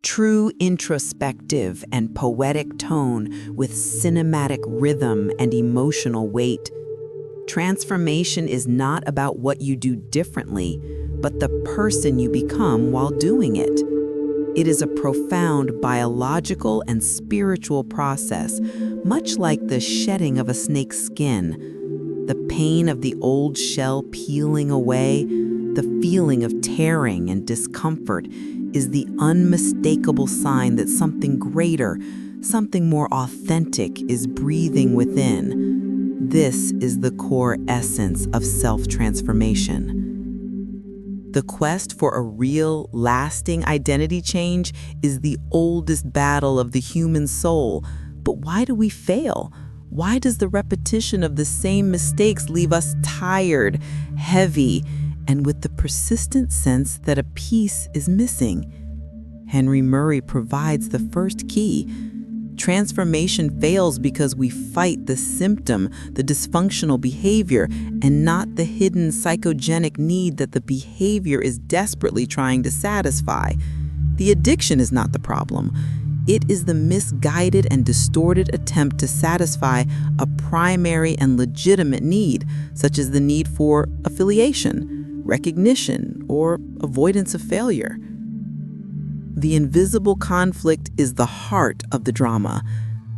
True introspective and poetic tone with cinematic rhythm and emotional weight. Transformation is not about what you do differently, but the person you become while doing it. It is a profound biological and spiritual process, much like the shedding of a snake's skin. The pain of the old shell peeling away, the feeling of tearing and discomfort is the unmistakable sign that something greater, something more authentic is breathing within. This is the core essence of self-transformation. The quest for a real, lasting identity change is the oldest battle of the human soul. But why do we fail? Why does the repetition of the same mistakes leave us tired, heavy, and with the persistent sense that a piece is missing? Henry Murray provides the first key. Transformation fails because we fight the symptom, the dysfunctional behavior, and not the hidden psychogenic need that the behavior is desperately trying to satisfy. The addiction is not the problem. It is the misguided and distorted attempt to satisfy a primary and legitimate need, such as the need for affiliation, recognition, or avoidance of failure. The invisible conflict is the heart of the drama.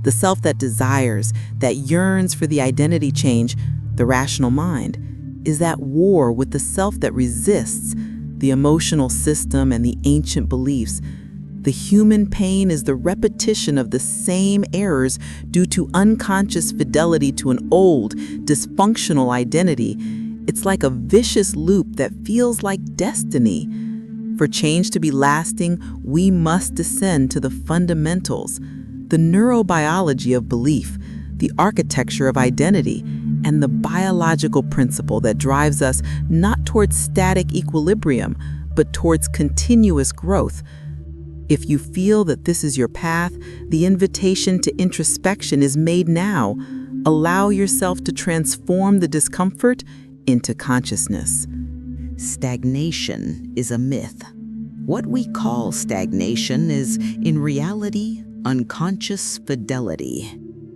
The self that desires, that yearns for the identity change, the rational mind, is at war with the self that resists, the emotional system and the ancient beliefs. The human pain is the repetition of the same errors due to unconscious fidelity to an old, dysfunctional identity. It's like a vicious loop that feels like destiny. For change to be lasting, we must descend to the fundamentals, the neurobiology of belief, the architecture of identity, and the biological principle that drives us not towards static equilibrium, but towards continuous growth. If you feel that this is your path, the invitation to introspection is made now. Allow yourself to transform the discomfort into consciousness. Stagnation is a myth. What we call stagnation is, in reality, unconscious fidelity.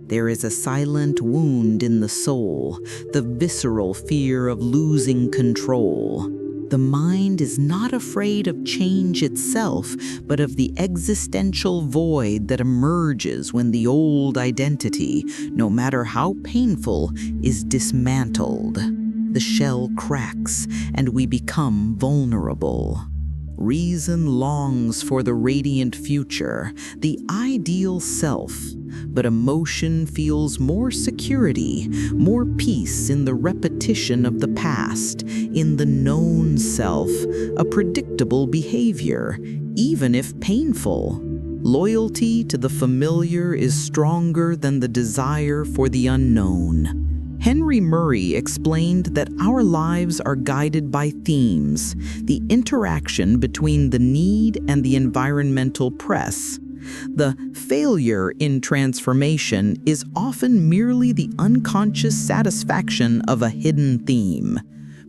There is a silent wound in the soul, the visceral fear of losing control. The mind is not afraid of change itself, but of the existential void that emerges when the old identity, no matter how painful, is dismantled. The shell cracks, and we become vulnerable. Reason longs for the radiant future, the ideal self, but emotion feels more security, more peace in the repetition of the past, in the known self, a predictable behavior, even if painful. Loyalty to the familiar is stronger than the desire for the unknown. Henry Murray explained that our lives are guided by themes, the interaction between the need and the environmental press. The failure in transformation is often merely the unconscious satisfaction of a hidden theme.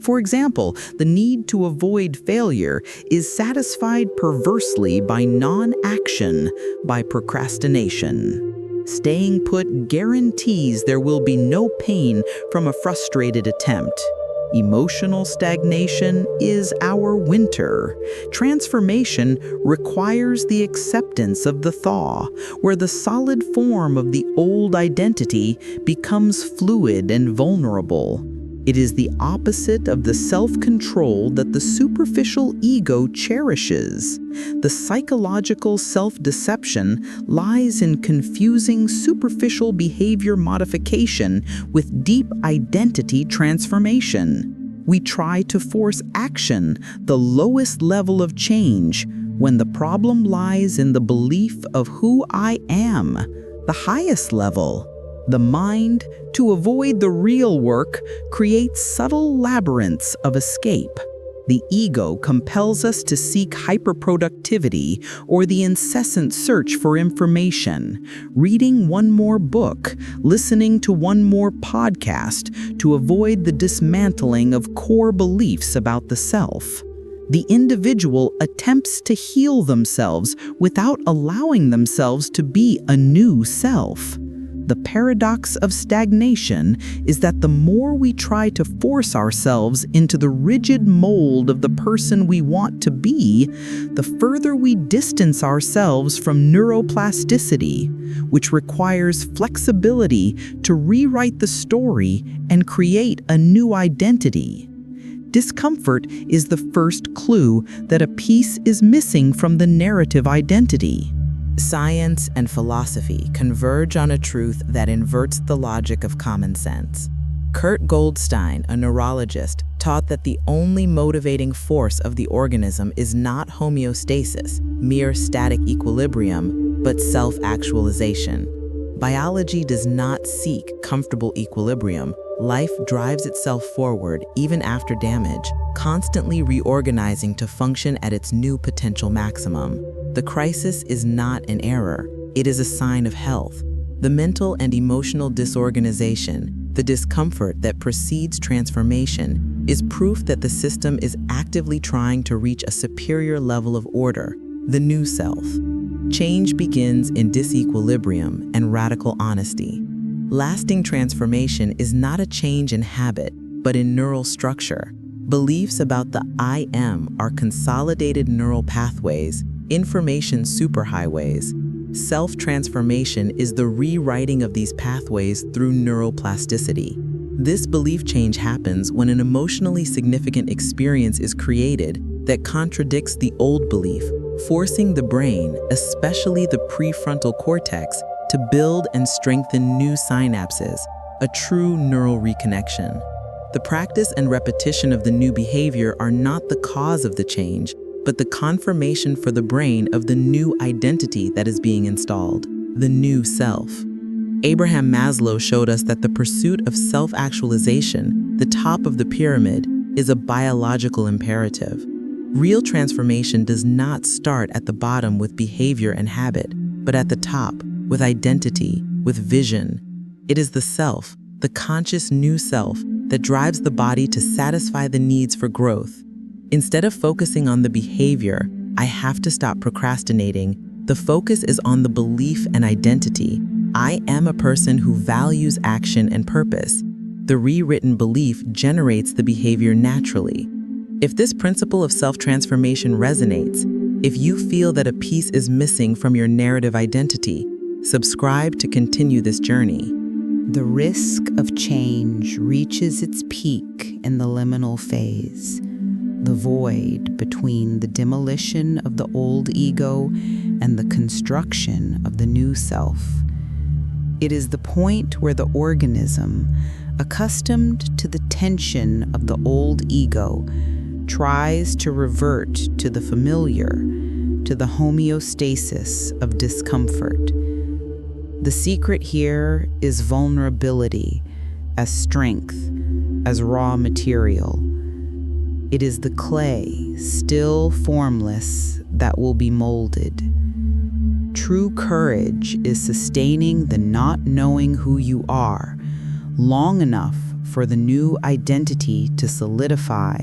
For example, the need to avoid failure is satisfied perversely by non-action, by procrastination. Staying put guarantees there will be no pain from a frustrated attempt. Emotional stagnation is our winter. Transformation requires the acceptance of the thaw, where the solid form of the old identity becomes fluid and vulnerable. It is the opposite of the self-control that the superficial ego cherishes. The psychological self-deception lies in confusing superficial behavior modification with deep identity transformation. We try to force action, the lowest level of change, when the problem lies in the belief of who I am, the highest level. The mind, to avoid the real work, creates subtle labyrinths of escape. The ego compels us to seek hyperproductivity or the incessant search for information, reading one more book, listening to one more podcast to avoid the dismantling of core beliefs about the self. The individual attempts to heal themselves without allowing themselves to be a new self. The paradox of stagnation is that the more we try to force ourselves into the rigid mold of the person we want to be, the further we distance ourselves from neuroplasticity, which requires flexibility to rewrite the story and create a new identity. Discomfort is the first clue that a piece is missing from the narrative identity. Science and philosophy converge on a truth that inverts the logic of common sense. Kurt Goldstein, a neurologist, taught that the only motivating force of the organism is not homeostasis, mere static equilibrium, but self-actualization. Biology does not seek comfortable equilibrium. Life drives itself forward even after damage, constantly reorganizing to function at its new potential maximum. The crisis is not an error, it is a sign of health. The mental and emotional disorganization, the discomfort that precedes transformation, is proof that the system is actively trying to reach a superior level of order, the new self. Change begins in disequilibrium and radical honesty. Lasting transformation is not a change in habit, but in neural structure. Beliefs about the I am are consolidated neural pathways, information superhighways. Self-transformation is the rewriting of these pathways through neuroplasticity. This belief change happens when an emotionally significant experience is created that contradicts the old belief, forcing the brain, especially the prefrontal cortex, to build and strengthen new synapses, a true neural reconnection. The practice and repetition of the new behavior are not the cause of the change, but the confirmation for the brain of the new identity that is being installed, the new self. Abraham Maslow showed us that the pursuit of self-actualization, the top of the pyramid, is a biological imperative. Real transformation does not start at the bottom with behavior and habit, but at the top, with identity, with vision. It is the self, the conscious new self, that drives the body to satisfy the needs for growth. Instead of focusing on the behavior, I have to stop procrastinating. The focus is on the belief and identity. I am a person who values action and purpose. The rewritten belief generates the behavior naturally. If this principle of self-transformation resonates, if you feel that a piece is missing from your narrative identity, subscribe to continue this journey. The risk of change reaches its peak in the liminal phase, the void between the demolition of the old ego and the construction of the new self. It is the point where the organism, accustomed to the tension of the old ego, tries to revert to the familiar, to the homeostasis of discomfort. The secret here is vulnerability as strength, as raw material. It is the clay, still formless, that will be molded. True courage is sustaining the not knowing who you are long enough for the new identity to solidify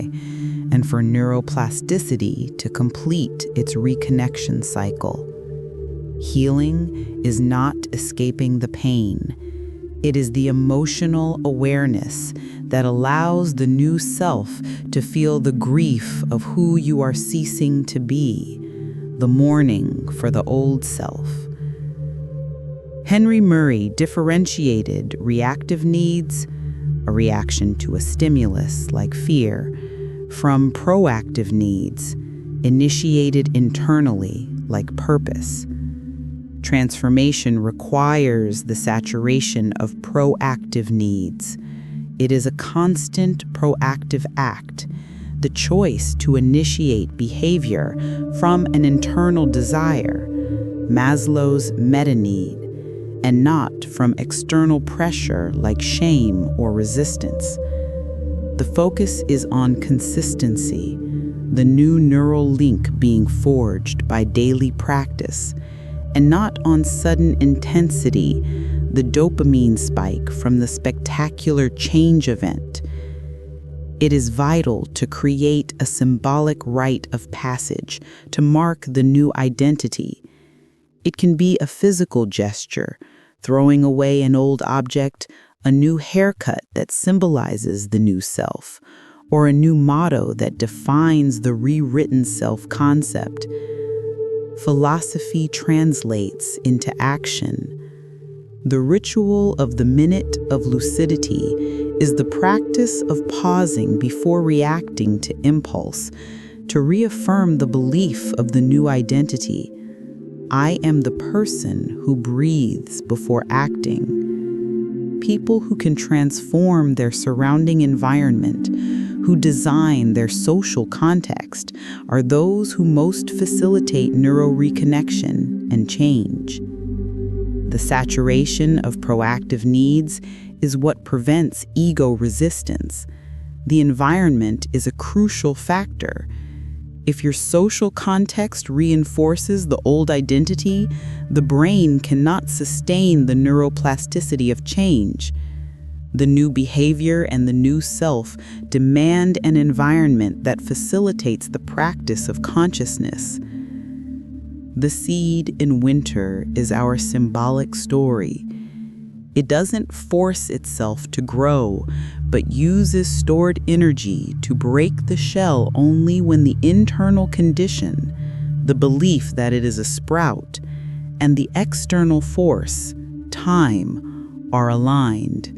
and for neuroplasticity to complete its reconnection cycle. Healing is not escaping the pain. It is the emotional awareness that allows the new self to feel the grief of who you are ceasing to be, the mourning for the old self. Henry Murray differentiated reactive needs, a reaction to a stimulus like fear, from proactive needs, initiated internally like purpose. Transformation requires the saturation of proactive needs. It is a constant proactive act, the choice to initiate behavior from an internal desire, Maslow's meta-need, and not from external pressure like shame or resistance. The focus is on consistency, the new neural link being forged by daily practice, and not on sudden intensity, the dopamine spike from the spectacular change event. It is vital to create a symbolic rite of passage to mark the new identity. It can be a physical gesture, throwing away an old object, a new haircut that symbolizes the new self, or a new motto that defines the rewritten self-concept. Philosophy translates into action. The ritual of the minute of lucidity is the practice of pausing before reacting to impulse, to reaffirm the belief of the new identity. I am the person who breathes before acting. People who can transform their surrounding environment, who design their social context, are those who most facilitate neuroreconnection and change. The saturation of proactive needs is what prevents ego resistance. The environment is a crucial factor. If your social context reinforces the old identity, the brain cannot sustain the neuroplasticity of change. The new behavior and the new self demand an environment that facilitates the practice of consciousness. The seed in winter is our symbolic story. It doesn't force itself to grow, but uses stored energy to break the shell only when the internal condition, the belief that it is a sprout, and the external force, time, are aligned.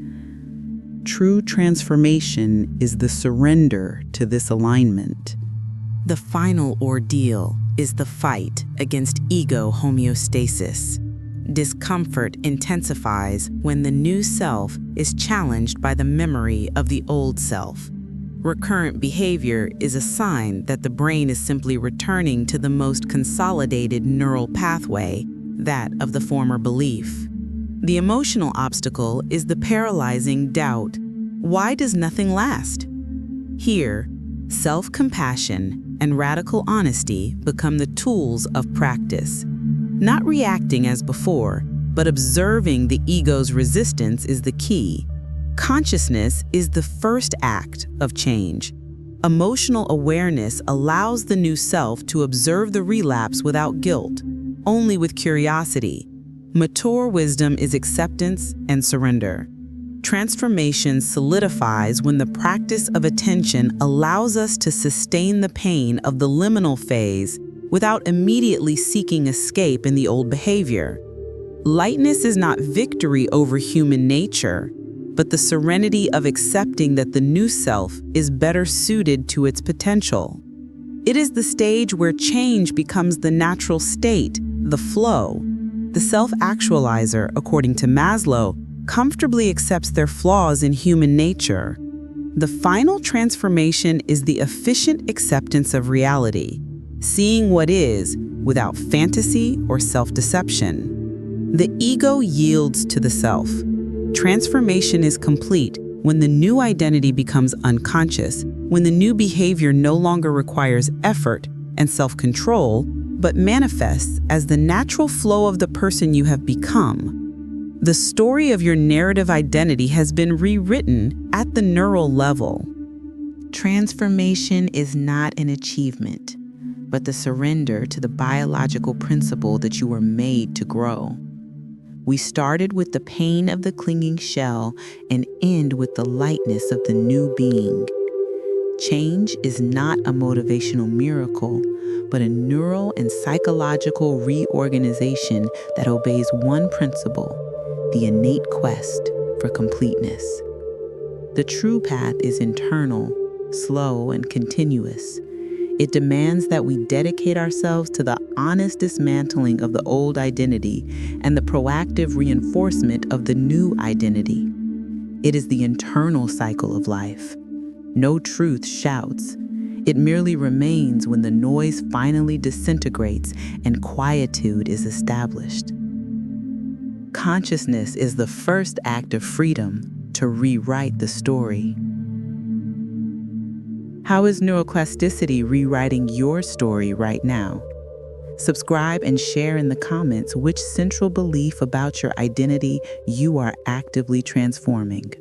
True transformation is the surrender to this alignment. The final ordeal is the fight against ego homeostasis. Discomfort intensifies when the new self is challenged by the memory of the old self. Recurrent behavior is a sign that the brain is simply returning to the most consolidated neural pathway, that of the former belief. The emotional obstacle is the paralyzing doubt. Why does nothing last? Here, self-compassion and radical honesty become the tools of practice. Not reacting as before, but observing the ego's resistance is the key. Consciousness is the first act of change. Emotional awareness allows the new self to observe the relapse without guilt, only with curiosity. Mature wisdom is acceptance and surrender. Transformation solidifies when the practice of attention allows us to sustain the pain of the liminal phase without immediately seeking escape in the old behavior. Lightness is not victory over human nature, but the serenity of accepting that the new self is better suited to its potential. It is the stage where change becomes the natural state, the flow. The self-actualizer, according to Maslow, comfortably accepts their flaws in human nature. The final transformation is the efficient acceptance of reality, seeing what is without fantasy or self-deception. The ego yields to the self. Transformation is complete when the new identity becomes unconscious, when the new behavior no longer requires effort and self-control, but manifests as the natural flow of the person you have become. The story of your narrative identity has been rewritten at the neural level. Transformation is not an achievement, but the surrender to the biological principle that you were made to grow. We started with the pain of the clinging shell and end with the lightness of the new being. Change is not a motivational miracle, but a neural and psychological reorganization that obeys one principle: the innate quest for completeness. The true path is internal, slow, and continuous. It demands that we dedicate ourselves to the honest dismantling of the old identity and the proactive reinforcement of the new identity. It is the internal cycle of life. No truth shouts. It merely remains when the noise finally disintegrates and quietude is established. Consciousness is the first act of freedom to rewrite the story. How is neuroplasticity rewriting your story right now? Subscribe and share in the comments which central belief about your identity you are actively transforming.